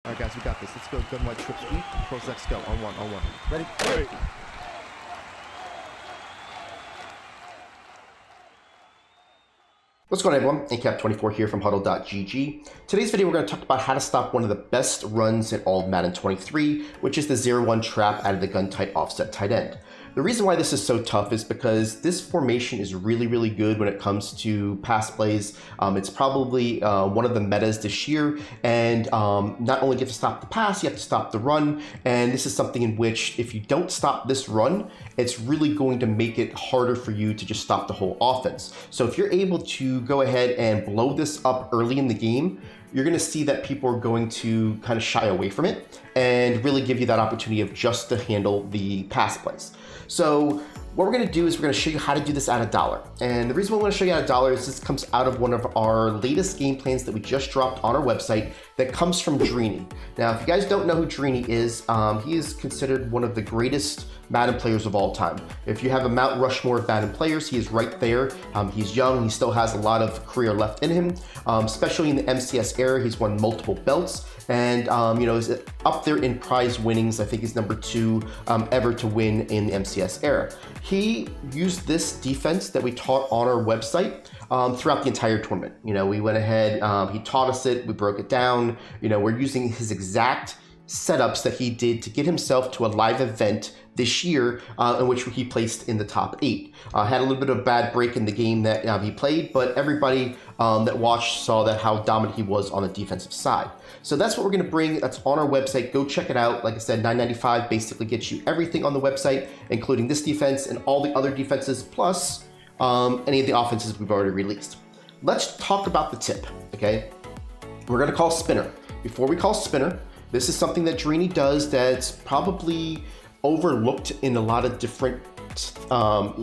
All right, guys, we got this. Let's go. Gun white trip sweep. Pros X go. On one. Ready? Ready. What's going on, everyone? ACAP24 here from HuddleGG. Today's video, we're going to talk about how to stop one of the best runs in all of Madden 23, which is the 0-1 trap out of the gun tight offset tight end. The reason why this is so tough is because this formation is really good when it comes to pass plays. It's probably one of the metas this year, and not only do you have to stop the pass, you have to stop the run, and this is something in which if you don't stop this run, it's really going to make it harder for you to just stop the whole offense. So if you're able to go ahead and blow this up early in the game, you're going to see that people are going to kind of shy away from it and really give you that opportunity of just to handle the pass plays. So what we're going to do is we're going to show you how to do this at $1. And the reason why I want to show you at $1 is this comes out of one of our latest game plans that we just dropped on our website that comes from Drini. Now, if you guys don't know who Drini is, he is considered one of the greatest Madden players of all time. If you have a Mount Rushmore of Madden players, he is right there. He's young, he still has a lot of career left in him, especially in the MCS era. He's won multiple belts, and you know, is up there in prize winnings. I think he's number 2 ever to win in the MCS era. He used this defense that we taught on our website throughout the entire tournament. You know, we went ahead, he taught us it, we broke it down. You know, we're using his exact setups that he did to get himself to a live event this year in which he placed in the top 8. Had a little bit of a bad break in the game that he played, but everybody that watched saw that how dominant he was on the defensive side. So that's what we're going to bring. That's on our website. Go check it out. Like I said, $9.95 basically gets you everything on the website, including this defense and all the other defenses, plus any of the offenses we've already released. Let's talk about the tip, okay? We're going to call spinner. Before we call spinner, this is something that Drini does that's probably overlooked in a lot of different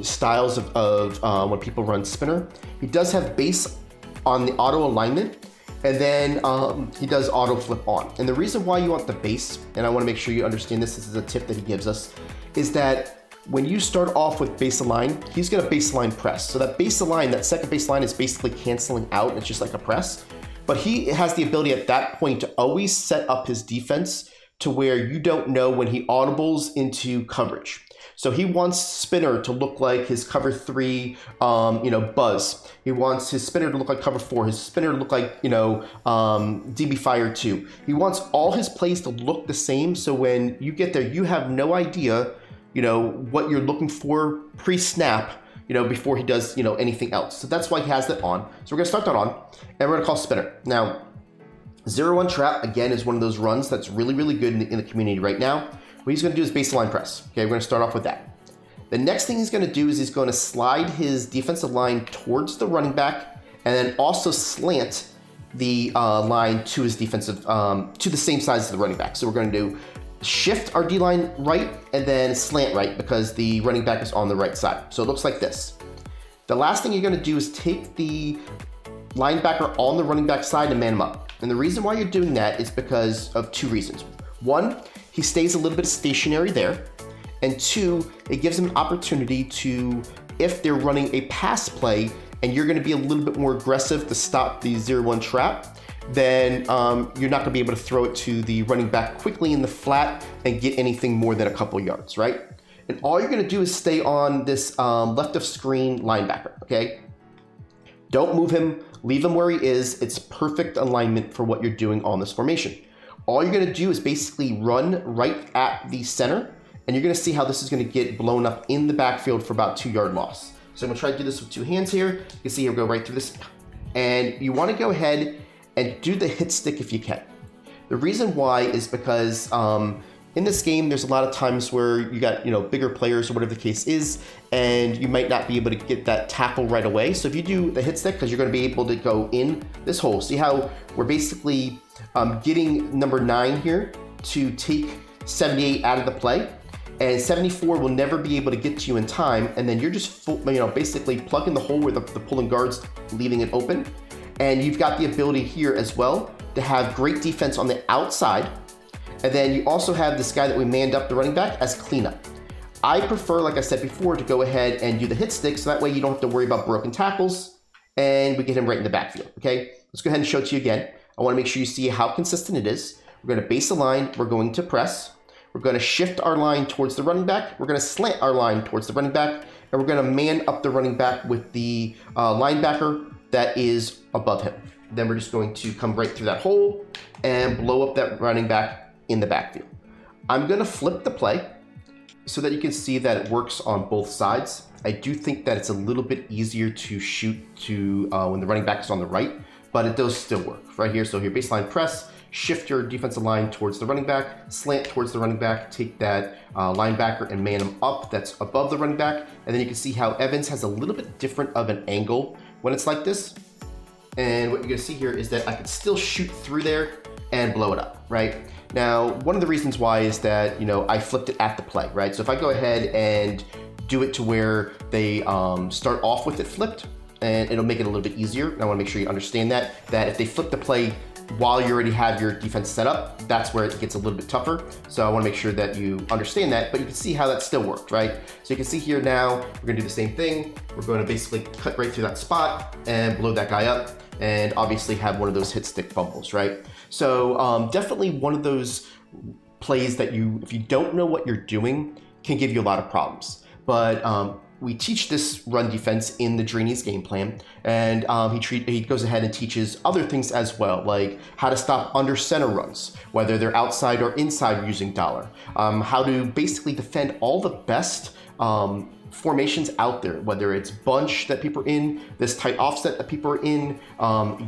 styles of when people run spinner. He does have base on the auto alignment, and then he does auto flip on. And the reason why you want the base, and I want to make sure you understand this is a tip that he gives us, is that when you start off with base align, he's going to baseline press. So that base align, that second baseline is basically canceling out. It's just like a press. But he has the ability at that point to always set up his defense to where you don't know when he audibles into coverage. So he wants spinner to look like his cover 3, you know, buzz. He wants his spinner to look like cover 4, his spinner to look like, you know, DB fire 2. He wants all his plays to look the same, so when you get there, you have no idea, you know, what you're looking for pre-snap, you know, before he does, you know, anything else. So that's why he has that on. So we're gonna start that on, and we're gonna call spinner. Now, 0-1 trap, again, is one of those runs that's really good in the community right now. What he's gonna do is baseline press. Okay, we're gonna start off with that. The next thing he's gonna do is he's gonna slide his defensive line towards the running back, and then also slant the line to his defensive, to the same size as the running back. So we're gonna do shift our D-line right, and then slant right, because the running back is on the right side. So it looks like this. The last thing you're gonna do is take the linebacker on the running back side and man him up. And the reason why you're doing that is because of 2 reasons. 1, he stays a little bit stationary there. And 2, it gives him an opportunity to, if they're running a pass play and you're gonna be a little bit more aggressive to stop the 0-1 trap, then you're not gonna be able to throw it to the running back quickly in the flat and get anything more than a couple yards, right? And all you're gonna do is stay on this left of screen linebacker, okay? Don't move him, leave him where he is. It's perfect alignment for what you're doing on this formation. All you're gonna do is basically run right at the center, and you're gonna see how this is gonna get blown up in the backfield for about 2-yard loss. So I'm gonna try to do this with 2 hands here. You can see he'll go right through this. And you wanna go ahead and do the hit stick if you can. The reason why is because in this game, there's a lot of times where you got, you know, bigger players or whatever the case is, and you might not be able to get that tackle right away. So if you do the hit stick, because you're going to be able to go in this hole. See how we're basically getting number 9 here to take 78 out of the play, and 74 will never be able to get to you in time, and then you're just, you know, basically plugging the hole where the pulling guard's leaving it open. And you've got the ability here as well to have great defense on the outside. And then you also have this guy that we manned up, the running back, as cleanup. I prefer, like I said before, to go ahead and do the hit stick, so that way you don't have to worry about broken tackles, and we get him right in the backfield, okay? Let's go ahead and show it to you again. I wanna make sure you see how consistent it is. We're going to base a line. We're going to press. We're going to shift our line towards the running back. We're going to slant our line towards the running back. And we're going to man up the running back with the linebacker that is above him. Then we're just going to come right through that hole and blow up that running back in the backfield. I'm going to flip the play so that you can see that it works on both sides. I do think that it's a little bit easier to shoot to when the running back is on the right, but it does still work right here. So here, baseline press, shift your defensive line towards the running back, slant towards the running back, take that linebacker and man him up that's above the running back. And then you can see how Evans has a little bit different of an angle when it's like this. And what you're gonna see here is that I can still shoot through there and blow it up, right? Now, one of the reasons why is that, I flipped it at the play, right? So if I go ahead and do it to where they start off with it flipped, and it'll make it a little bit easier. And I wanna make sure you understand that if they flip the play while you already have your defense set up, that's where it gets a little bit tougher. So I wanna make sure that you understand that, but you can see how that still worked, right? So you can see here now, we're gonna do the same thing. We're gonna basically cut right through that spot and blow that guy up, and obviously have one of those hit stick fumbles, right? So definitely one of those plays that if you don't know what you're doing, can give you a lot of problems. But we teach this run defense in the Drini's game plan, and he goes ahead and teaches other things as well, like how to stop under center runs, whether they're outside or inside using dollar, how to basically defend all the best formations out there, whether it's bunch that people are in, this tight offset that people are in,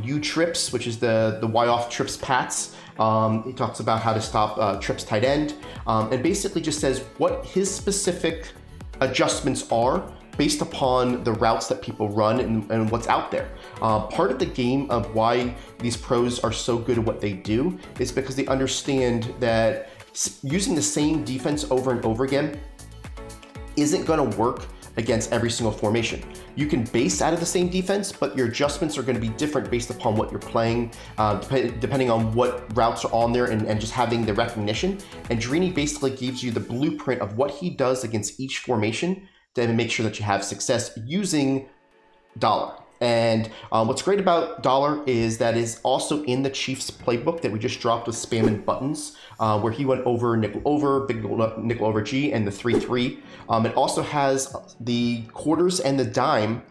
U trips, which is the Y off trips Pats. He talks about how to stop trips tight end, and basically just says what his specific adjustments are based upon the routes that people run and what's out there. Part of the game of why these pros are so good at what they do is because they understand that using the same defense over and over again isn't going to work against every single formation. You can base out of the same defense, but your adjustments are going to be different based upon what you're playing, depending on what routes are on there and just having the recognition. And Drini basically gives you the blueprint of what he does against each formation to make sure that you have success using dollar. And what's great about dollar is that is also in the Chiefs playbook that we just dropped with spam and buttons, where he went over nickel over, big nickel over G, and the 3-3. It also has the quarters and the dime,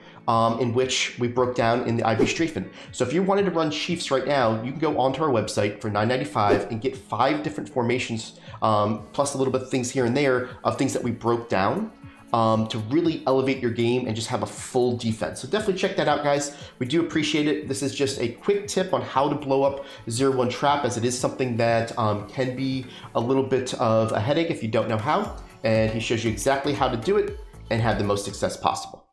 in which we broke down in the IB Strafen. So if you wanted to run Chiefs right now, you can go onto our website for $9.95 and get 5 different formations, plus a little bit of things here and there of things that we broke down, to really elevate your game and just have a full defense. So definitely check that out, guys. We do appreciate it. This is just a quick tip on how to blow up Zero1 Trap, as it is something that can be a little bit of a headache if you don't know how. And he shows you exactly how to do it and have the most success possible.